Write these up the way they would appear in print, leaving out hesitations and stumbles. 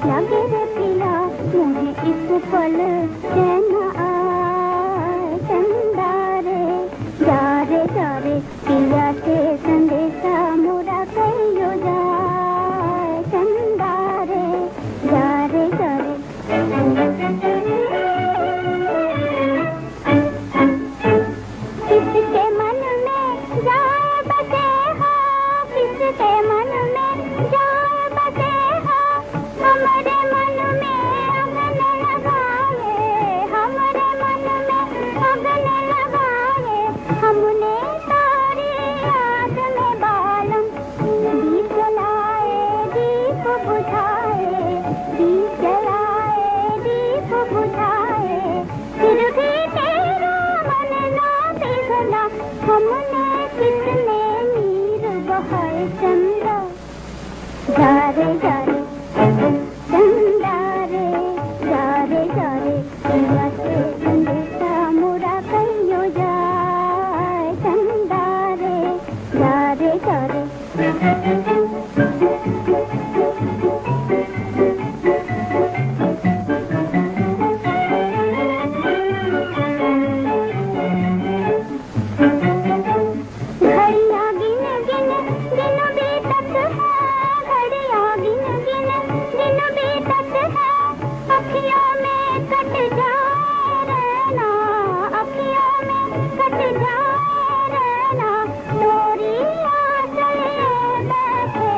लगे रे पिया मुझे इस पल चैन आए चंदा रे जा रे पिया से संदेशा मोरा कहियो जाए चंदा रे जा रे किसके मन में जाए बसे हो किसके मन में जाए बसे हो हमारे मन में अगन लगाए हमारे मन में अगन लगाए हमने तारी याद में बालम दीप जलाए दीप बुझाए दीप जलाए दीप बुझाए फिर भी तेरा मन ना पिघला हमने कितने नीर बहाए चंदा जा रे चंदा रे जा रे पिया से संदेशा मोरा कहियो जाए चंदा रे जा रे घड़ियाँ गिन गिन दिन बीतत है घड़ियाँ गिन गिन दिन बीतत है अखियों में कट जाए रहना अखियों में कट जाए रहना डोरी आंचले बैठे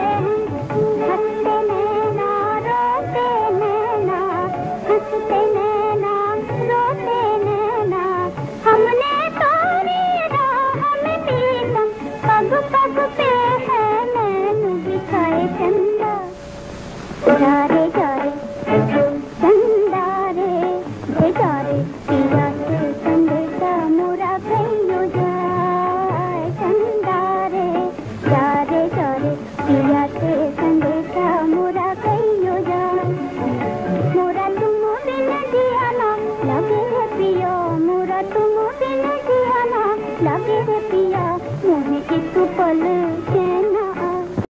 हंसते नैना रोते नैना हंसते नैना रोते नैना हमने तोरी राह में पीतम पग पग पे है नैन बिछाए चंदा जा रे चंदा रे जा रे पिया से संदेशा मोरा कहियो जाए चंदा रे जा रे पिया से संदेशा मोरा कहियो जाए मोरा तुम बिन जिया ना लगे रे पिया मोरा तुम बिन जिया ना लगे रे पिया